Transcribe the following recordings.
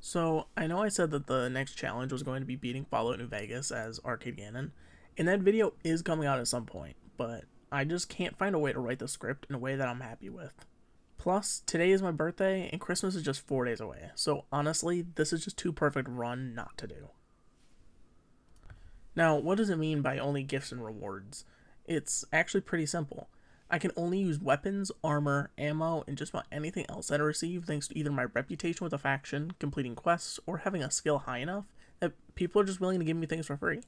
So, I know I said that the next challenge was going to be beating Fallout New Vegas as Arcade Gannon, and that video is coming out at some point, but I just can't find a way to write the script in a way that I'm happy with. Plus, today is my birthday, and Christmas is just 4 days away, so honestly, this is just too perfect a run not to do. Now, what does it mean by only gifts and rewards? It's actually pretty simple. I can only use weapons, armor, ammo, and just about anything else that I receive thanks to either my reputation with a faction, completing quests, or having a skill high enough that people are just willing to give me things for free.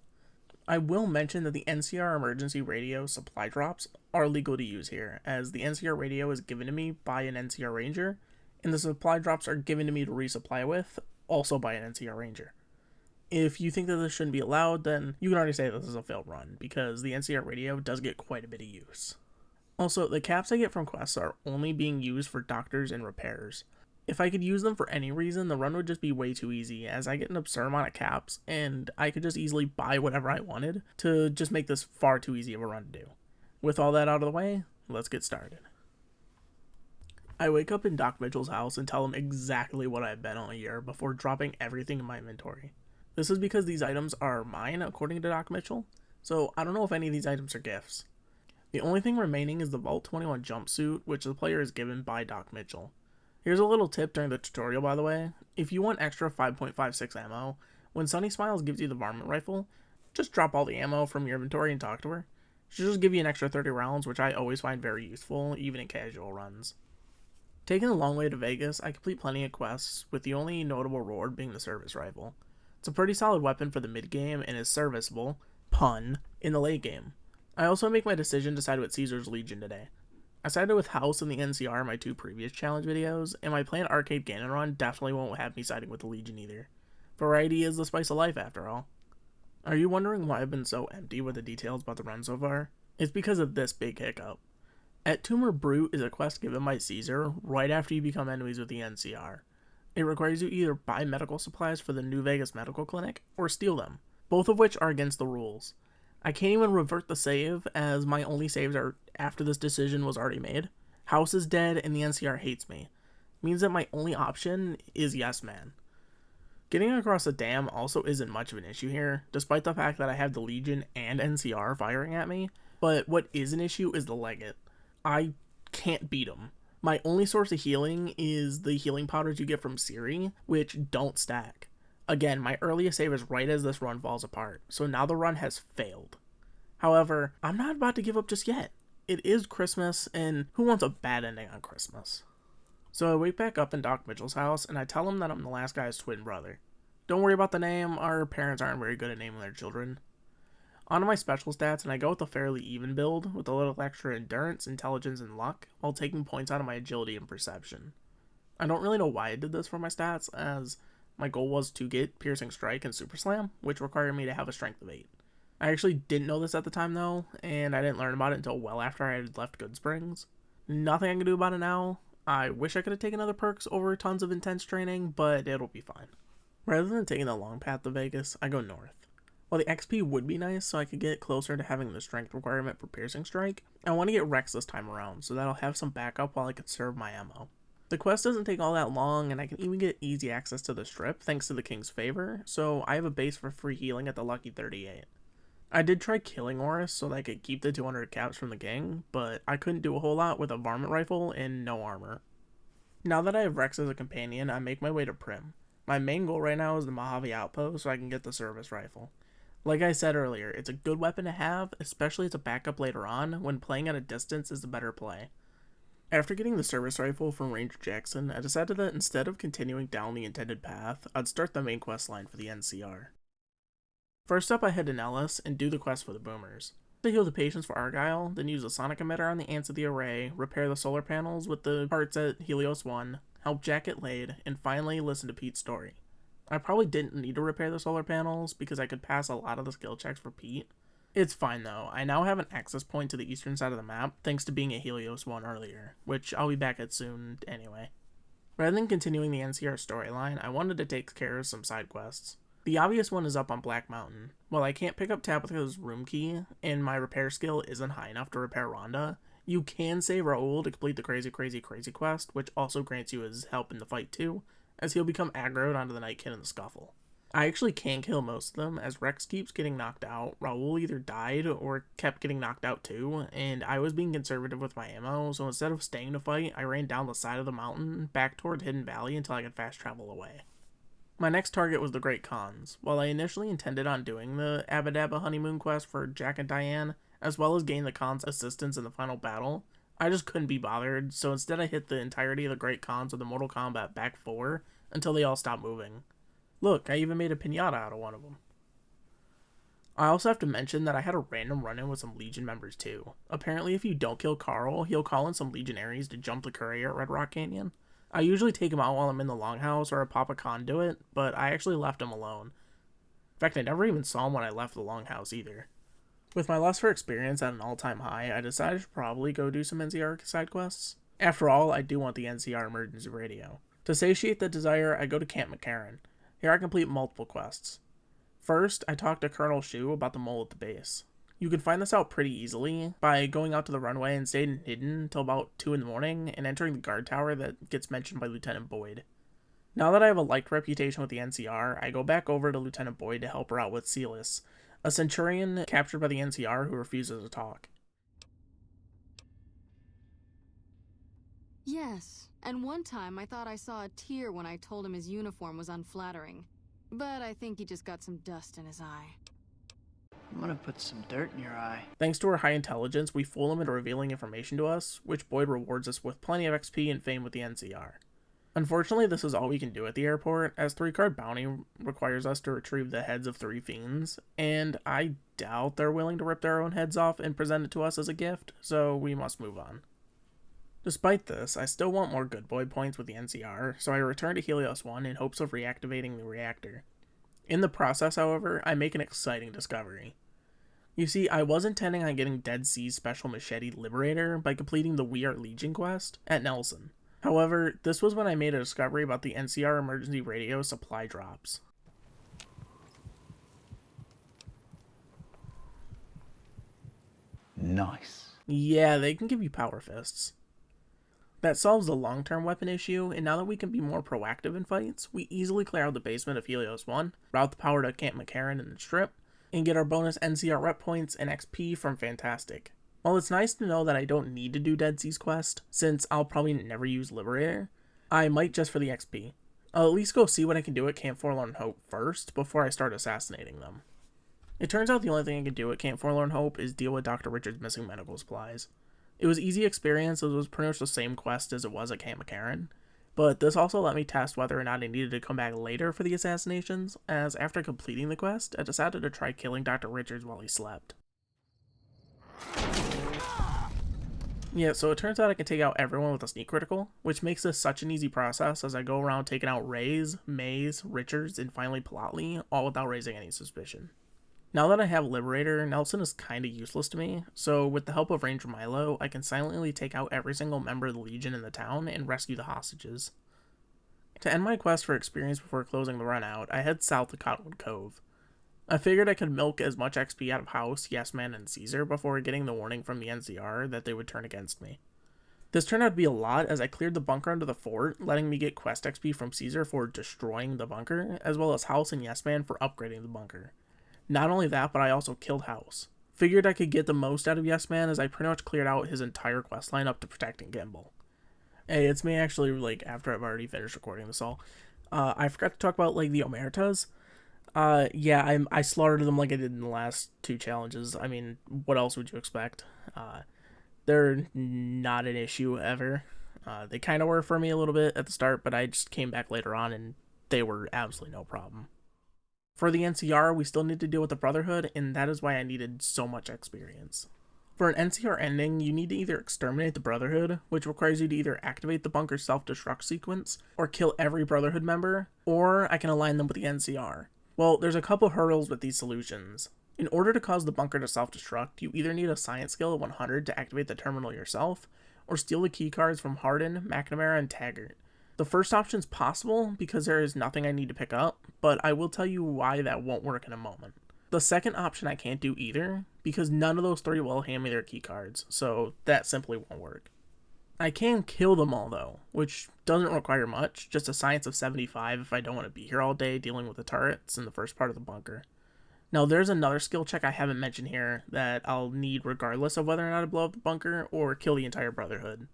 I will mention that the NCR emergency radio supply drops are legal to use here, as the NCR radio is given to me by an NCR ranger, and the supply drops are given to me to resupply with, also by an NCR ranger. If you think that this shouldn't be allowed, then you can already say this is a failed run, because the NCR radio does get quite a bit of use. Also, the caps I get from quests are only being used for doctors and repairs. If I could use them for any reason, the run would just be way too easy, as I get an absurd amount of caps, and I could just easily buy whatever I wanted to just make this far too easy of a run to do. With all that out of the way, let's get started. I wake up in Doc Mitchell's house and tell him exactly what I've been all year before dropping everything in my inventory. This is because these items are mine, according to Doc Mitchell, so I don't know if any of these items are gifts. The only thing remaining is the Vault 21 jumpsuit, which the player is given by Doc Mitchell. Here's a little tip during the tutorial, by the way. If you want extra 5.56 ammo, when Sunny Smiles gives you the varmint rifle, just drop all the ammo from your inventory and talk to her. She'll just give you an extra 30 rounds, which I always find very useful, even in casual runs. Taking the long way to Vegas, I complete plenty of quests, with the only notable reward being the service rifle. It's a pretty solid weapon for the mid game and is serviceable, pun, in the late game. I also make my decision to side with Caesar's Legion today. I sided with House and the NCR in my two previous challenge videos, and my planned Arcade Gannon run definitely won't have me siding with the Legion either. Variety is the spice of life after all. Are you wondering why I've been so empty with the details about the run so far? It's because of this big hiccup. At Tumor Brute is a quest given by Caesar right after you become enemies with the NCR. It requires you either buy medical supplies for the New Vegas Medical Clinic or steal them, both of which are against the rules. I can't even revert the save, as my only saves are after this decision was already made. House is dead and the NCR hates me. Means that my only option is Yes Man. Getting across the dam also isn't much of an issue here, despite the fact that I have the Legion and NCR firing at me, but what is an issue is the Legate. I can't beat him. My only source of healing is the healing powders you get from Siri, which don't stack. Again, my earliest save is right as this run falls apart, so now the run has failed. However, I'm not about to give up just yet. It is Christmas, and who wants a bad ending on Christmas? So I wake back up in Doc Mitchell's house, and I tell him that I'm the last guy's twin brother. Don't worry about the name, our parents aren't very good at naming their children. On to my special stats, and I go with a fairly even build, with a little extra endurance, intelligence, and luck, while taking points out of my agility and perception. I don't really know why I did this for my stats, as my goal was to get Piercing Strike and Super Slam, which required me to have a strength of 8. I actually didn't know this at the time though, and I didn't learn about it until well after I had left Goodsprings. Nothing I can do about it now. I wish I could have taken other perks over tons of intense training, but it'll be fine. Rather than taking the long path to Vegas, I go north. While the XP would be nice so I could get closer to having the strength requirement for Piercing Strike, I want to get Rex this time around so that I'll have some backup while I conserve my ammo. The quest doesn't take all that long, and I can even get easy access to the strip thanks to the King's favor, so I have a base for free healing at the Lucky 38. I did try killing Oris so that I could keep the 200 caps from the gang, but I couldn't do a whole lot with a varmint rifle and no armor. Now that I have Rex as a companion, I make my way to Prim. My main goal right now is the Mojave Outpost so I can get the service rifle. Like I said earlier, it's a good weapon to have, especially as a backup later on when playing at a distance is the better play. After getting the service rifle from Ranger Jackson, I decided that instead of continuing down the intended path, I'd start the main quest line for the NCR. First up, I head to Nellis and do the quest for the boomers. To heal the patients for Argyle, then use a sonic emitter on the ants of the array, repair the solar panels with the parts at Helios 1, help Jack get laid, and finally listen to Pete's story. I probably didn't need to repair the solar panels because I could pass a lot of the skill checks for Pete. It's fine though, I now have an access point to the eastern side of the map thanks to being a Helios 1 earlier, which I'll be back at soon anyway. Rather than continuing the NCR storyline, I wanted to take care of some side quests. The obvious one is up on Black Mountain. While I can't pick up Tabitha's room key, and my repair skill isn't high enough to repair Rhonda, you can save Raoul to complete the crazy quest, which also grants you his help in the fight too, as he'll become aggroed onto the Night Kid in the scuffle. I actually can't kill most of them, as Rex keeps getting knocked out, Raul either died or kept getting knocked out too, and I was being conservative with my ammo, so instead of staying to fight, I ran down the side of the mountain, back toward Hidden Valley until I could fast travel away. My next target was the Great Khans. While I initially intended on doing the Abadabba honeymoon quest for Jack and Diane, as well as gain the Khans' assistance in the final battle, I just couldn't be bothered, so instead I hit the entirety of the Great Khans with the Mortal Kombat back 4 until they all stopped moving. Look, I even made a piñata out of one of them. I also have to mention that I had a random run-in with some Legion members too. Apparently if you don't kill Carl, he'll call in some Legionaries to jump the courier at Red Rock Canyon. I usually take him out while I'm in the Longhouse or a Papa Conduit, but I actually left him alone. In fact, I never even saw him when I left the Longhouse either. With my lust for experience at an all-time high, I decided to probably go do some NCR side quests. After all, I do want the NCR emergency radio. To satiate that desire, I go to Camp McCarran. Here I complete multiple quests. First, I talk to Colonel Shu about the mole at the base. You can find this out pretty easily by going out to the runway and staying hidden until about 2 in the morning and entering the guard tower that gets mentioned by Lieutenant Boyd. Now that I have a liked reputation with the NCR, I go back over to Lieutenant Boyd to help her out with Celis, a Centurion captured by the NCR who refuses to talk. Yes, and one time I thought I saw a tear when I told him his uniform was unflattering. But I think he just got some dust in his eye. I'm gonna put some dirt in your eye. Thanks to her high intelligence, we fool him into revealing information to us, which Boyd rewards us with plenty of XP and fame with the NCR. Unfortunately, this is all we can do at the airport, as 3-card bounty requires us to retrieve the heads of 3 fiends, and I doubt they're willing to rip their own heads off and present it to us as a gift, so we must move on. Despite this, I still want more good boy points with the NCR, so I return to Helios 1 in hopes of reactivating the reactor. In the process, however, I make an exciting discovery. You see, I was intending on getting Dead Sea's Special Machete Liberator by completing the We Are Legion quest at Nelson. However, this was when I made a discovery about the NCR emergency radio supply drops. Nice. Yeah, they can give you power fists. That solves the long-term weapon issue, and now that we can be more proactive in fights, we easily clear out the basement of Helios 1, route the power to Camp McCarran in the Strip, and get our bonus NCR rep points and XP from Fantastic. While it's nice to know that I don't need to do Dead Sea's quest, since I'll probably never use Liberator, I might just for the XP. I'll at least go see what I can do at Camp Forlorn Hope first, before I start assassinating them. It turns out the only thing I can do at Camp Forlorn Hope is deal with Dr. Richard's missing medical supplies. It was easy experience, as it was pretty much the same quest as it was at Camp McCarran, but this also let me test whether or not I needed to come back later for the assassinations, as after completing the quest, I decided to try killing Dr. Richards while he slept. Yeah, so it turns out I can take out everyone with a sneak critical, which makes this such an easy process as I go around taking out Reyes, Mays, Richards, and finally Plotly, all without raising any suspicion. Now that I have Liberator, Nelson is kinda useless to me, so with the help of Ranger Milo, I can silently take out every single member of the Legion in the town and rescue the hostages. To end my quest for experience before closing the run out, I head south to Cottonwood Cove. I figured I could milk as much XP out of House, Yes Man, and Caesar before getting the warning from the NCR that they would turn against me. This turned out to be a lot as I cleared the bunker under the fort, letting me get quest XP from Caesar for destroying the bunker, as well as House and Yes Man for upgrading the bunker. Not only that, but I also killed House. Figured I could get the most out of Yes Man as I pretty much cleared out his entire questline up to protecting Gimbal. Hey, it's me actually, after I've already finished recording this all. I forgot to talk about, the Omertas. Yeah, I slaughtered them like I did in the last 2 challenges. I mean, what else would you expect? They're not an issue ever. They kind of were for me a little bit at the start, but I just came back later on and they were absolutely no problem. For the NCR, we still need to deal with the Brotherhood, and that is why I needed so much experience. For an NCR ending, you need to either exterminate the Brotherhood, which requires you to either activate the bunker's self-destruct sequence, or kill every Brotherhood member, or I can align them with the NCR. Well, there's a couple hurdles with these solutions. In order to cause the bunker to self-destruct, you either need a science skill of 100 to activate the terminal yourself, or steal the keycards from Hardin, McNamara, and Taggart. The first option's possible because there is nothing I need to pick up, but I will tell you why that won't work in a moment. The second option I can't do either, because none of those 3 will hand me their keycards, so that simply won't work. I can kill them all though, which doesn't require much, just a science of 75 if I don't want to be here all day dealing with the turrets in the first part of the bunker. Now there's another skill check I haven't mentioned here that I'll need regardless of whether or not I blow up the bunker or kill the entire Brotherhood.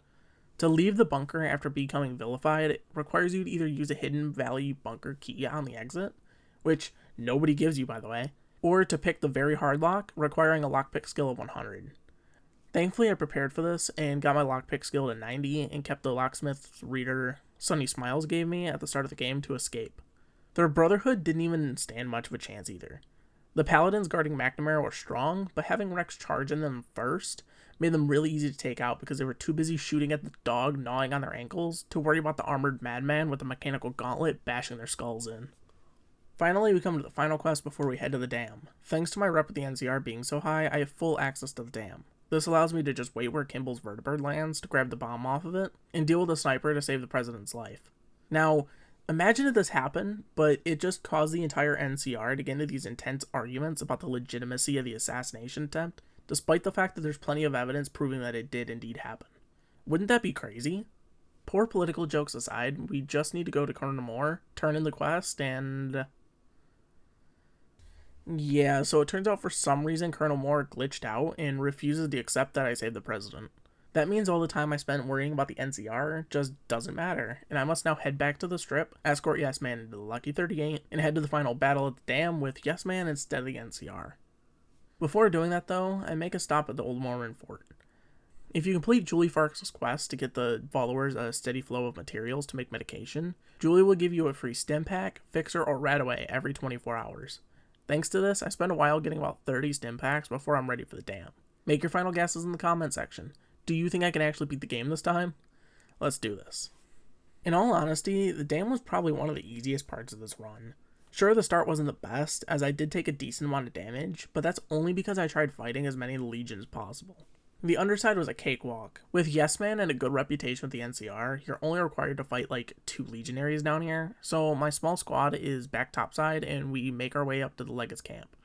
To leave the bunker after becoming vilified, it requires you to either use a hidden value bunker key on the exit, which nobody gives you by the way, or to pick the very hard lock, requiring a lockpick skill of 100. Thankfully, I prepared for this and got my lockpick skill to 90 and kept the locksmith's reader Sunny Smiles gave me at the start of the game to escape. Their Brotherhood didn't even stand much of a chance either. The paladins guarding McNamara were strong, but having Rex charge in them first made them really easy to take out because they were too busy shooting at the dog gnawing on their ankles to worry about the armored madman with the mechanical gauntlet bashing their skulls in. Finally, we come to the final quest before we head to the dam. Thanks to my rep with the NCR being so high, I have full access to the dam. This allows me to just wait where Kimball's vertibird lands to grab the bomb off of it, and deal with a sniper to save the president's life. Now, imagine if this happened, but it just caused the entire NCR to get into these intense arguments about the legitimacy of the assassination attempt, despite the fact that there's plenty of evidence proving that it did indeed happen. Wouldn't that be crazy? Poor political jokes aside, we just need to go to Colonel Moore, turn in the quest, and... yeah, so it turns out for some reason Colonel Moore glitched out and refuses to accept that I saved the president. That means all the time I spent worrying about the NCR just doesn't matter, and I must now head back to the strip, escort Yes Man into the Lucky 38, and head to the final battle at the dam with Yes Man instead of the NCR. Before doing that though, I make a stop at the Old Mormon Fort. If you complete Julie Farks' quest to get the followers a steady flow of materials to make medication, Julie will give you a free stim pack, fixer, or RadAway every 24 hours. Thanks to this, I spent a while getting about 30 stim packs before I'm ready for the dam. Make your final guesses in the comment section. Do you think I can actually beat the game this time? Let's do this. In all honesty, the dam was probably one of the easiest parts of this run. Sure, the start wasn't the best, as I did take a decent amount of damage, but that's only because I tried fighting as many of the Legion as possible. The underside was a cakewalk. With Yes Man and a good reputation with the NCR, you're only required to fight like 2 legionaries down here, so my small squad is back topside and we make our way up to the Legga's camp.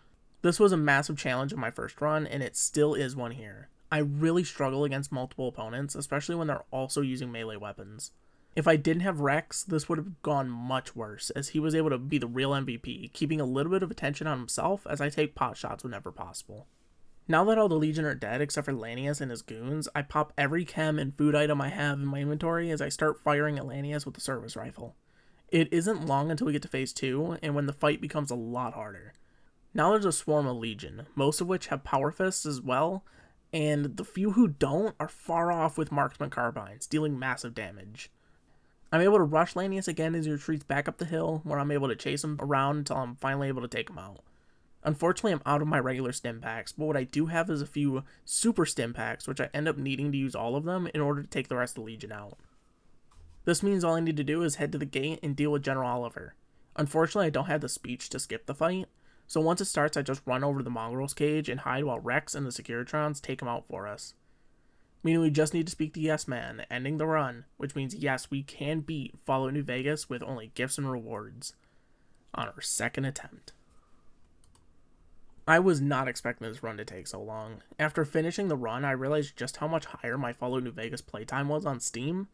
This was a massive challenge in my first run, and it still is one here. I really struggle against multiple opponents, especially when they're also using melee weapons. If I didn't have Rex, this would have gone much worse, as he was able to be the real MVP, keeping a little bit of attention on himself as I take pot shots whenever possible. Now that all the Legion are dead except for Lanius and his goons, I pop every chem and food item I have in my inventory as I start firing at Lanius with the service rifle. It isn't long until we get to phase 2, and when the fight becomes a lot harder. Now there's a swarm of Legion, most of which have power fists as well, and the few who don't are far off with marksman carbines, dealing massive damage. I'm able to rush Lanius again as he retreats back up the hill, where I'm able to chase him around until I'm finally able to take him out. Unfortunately, I'm out of my regular stim packs, but what I do have is a few super stim packs, which I end up needing to use all of them in order to take the rest of the Legion out. This means all I need to do is head to the gate and deal with General Oliver. Unfortunately, I don't have the speech to skip the fight, so once it starts I just run over to the Mongrel's cage and hide while Rex and the Securitrons take him out for us. Meaning we just need to speak to Yes Man, ending the run, which means yes, we can beat Fallout New Vegas with only gifts and rewards on our second attempt. I was not expecting this run to take so long. After finishing the run, I realized just how much higher my Fallout New Vegas playtime was on Steam.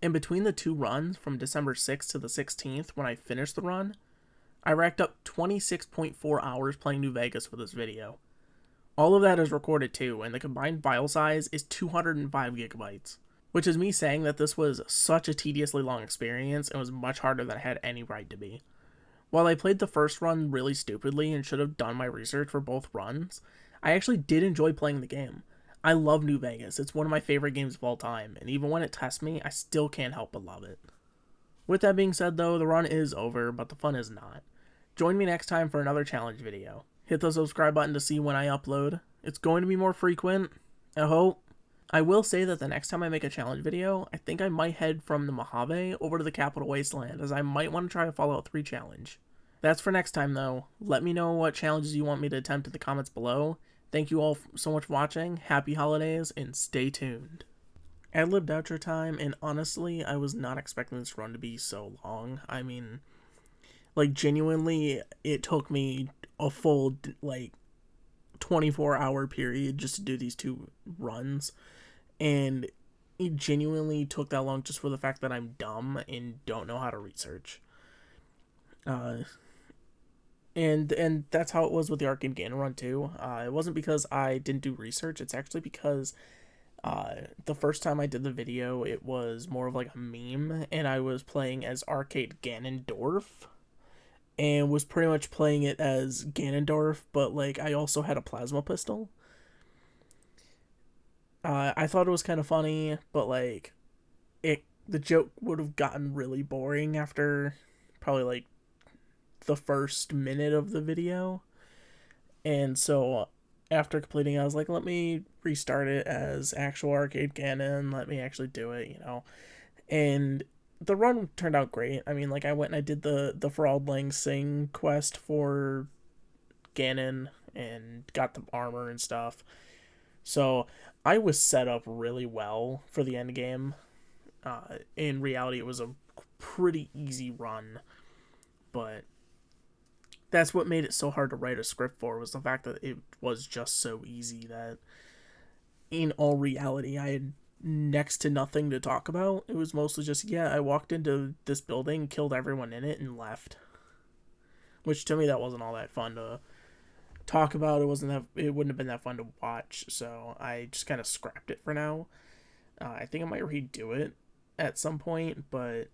In between the 2 runs, from December 6th to the 16th, when I finished the run, I racked up 26.4 hours playing New Vegas for this video. All of that is recorded too, and the combined file size is 205 gigabytes, which is me saying that this was such a tediously long experience and was much harder than I had any right to be. While I played the first run really stupidly and should have done my research for both runs, I actually did enjoy playing the game. I love New Vegas, it's one of my favorite games of all time, and even when it tests me, I still can't help but love it. With that being said though, the run is over, but the fun is not. Join me next time for another challenge video. Hit the subscribe button to see when I upload. It's going to be more frequent, I hope. I will say that the next time I make a challenge video, I think I might head from the Mojave over to the Capital Wasteland, as I might want to try a Fallout 3 challenge. That's for next time though. Let me know what challenges you want me to attempt in the comments below. Thank you all so much for watching, happy holidays, and stay tuned. Ad-libbed outro time, and honestly, I was not expecting this run to be so long. I mean, like, genuinely, it took me a full, 24-hour period just to do these 2 runs. And it genuinely took that long just for the fact that I'm dumb and don't know how to research. And that's how it was with the Arcade Ganon run too. It wasn't because I didn't do research. It's actually because the first time I did the video, it was more of like a meme, and I was playing as Arcade Ganondorf, and was pretty much playing it as Ganondorf, but like I also had a plasma pistol. I thought it was kind of funny, but like the joke would have gotten really boring after probably like the first minute of the video. And so after completing it, I was like, let me restart it as actual Arcade Ganon, let me actually do it, you know. And the run turned out great. I mean, like, I went and I did the Ferald Lang Sing quest for Ganon and got the armor and stuff. So I was set up really well for the end game. In reality, it was a pretty easy run, but that's what made it so hard to write a script for, was the fact that it was just so easy that in all reality I had next to nothing to talk about. It was mostly just, yeah, I walked into this building, killed everyone in it, and left. Which to me, that wasn't all that fun to talk about. It wouldn't have been that fun to watch, so I just kind of scrapped it for now. I think I might redo it at some point, but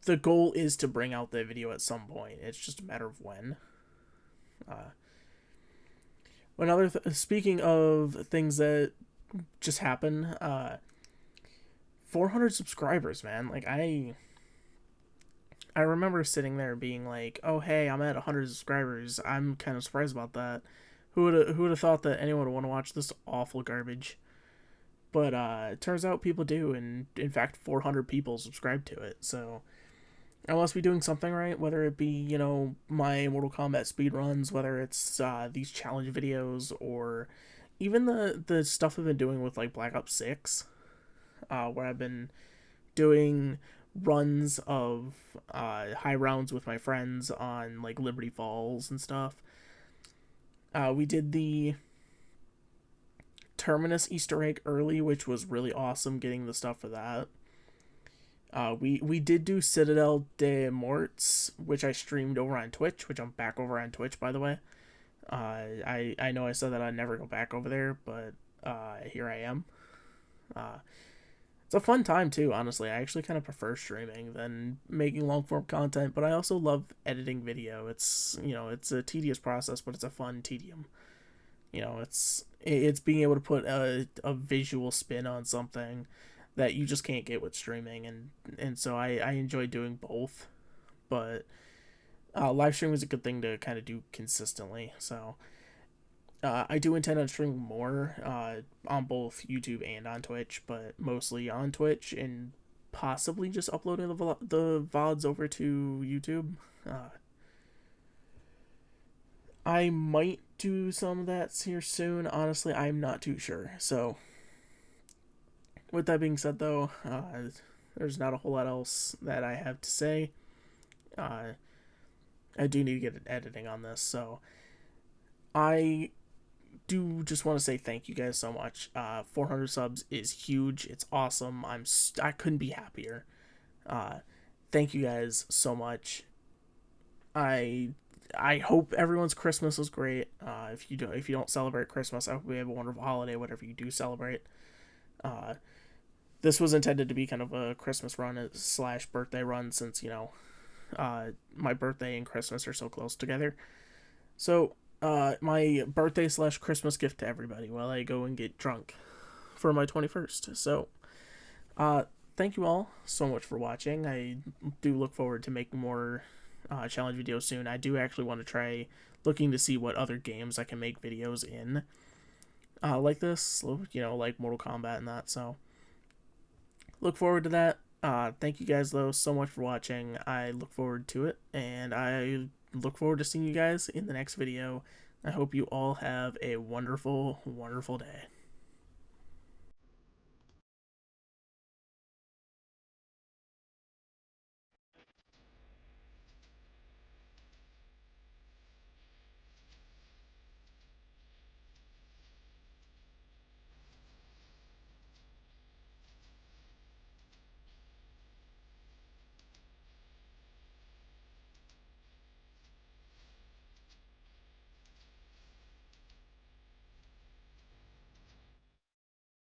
the goal is to bring out the video at some point. It's just a matter of when. Speaking of things that just happen, 400 subscribers, man. Like, I remember sitting there being like, oh hey, I'm at 100 subscribers. I'm kind of surprised about that. Who would have thought that anyone would want to watch this awful garbage? But it turns out people do, and in fact 400 people subscribe to it. So I must be doing something right, whether it be, you know, my Mortal Kombat speedruns, whether it's these challenge videos, or even the stuff I've been doing with, like, Black Ops 6, where I've been doing runs of high rounds with my friends on, like, Liberty Falls and stuff. We did the Terminus Easter egg early, which was really awesome, getting the stuff for that. We did do Citadel de Morts, which I streamed over on Twitch, which I'm back over on Twitch, by the way. I know I said that I'd never go back over there, but here I am. It's a fun time too, honestly. I actually kind of prefer streaming than making long form content, but I also love editing video. It's, you know, it's a tedious process, but it's a fun tedium. You know, it's being able to put a visual spin on something that you just can't get with streaming, and so I enjoy doing both, but live streaming is a good thing to kind of do consistently. So I do intend on streaming more on both YouTube and on Twitch, but mostly on Twitch, and possibly just uploading the VODs over to YouTube. I might do some of that here soon. Honestly, I'm not too sure. So with that being said, though, there's not a whole lot else that I have to say. I do need to get editing on this, so I do just want to say thank you guys so much. 400 subs is huge. It's awesome. I couldn't be happier. Thank you guys so much. I hope everyone's Christmas was great. If you don't celebrate Christmas, I hope you have a wonderful holiday, whatever you do celebrate. This was intended to be kind of a Christmas run / birthday run, since, you know, my birthday and Christmas are so close together. So, my birthday / Christmas gift to everybody while I go and get drunk for my 21st. So, thank you all so much for watching. I do look forward to making more challenge videos soon. I do actually want to try looking to see what other games I can make videos in like this, you know, like Mortal Kombat and that. So look forward to that. Thank you guys, though, so much for watching. I look forward to it, and I look forward to seeing you guys in the next video. I hope you all have a wonderful, wonderful day.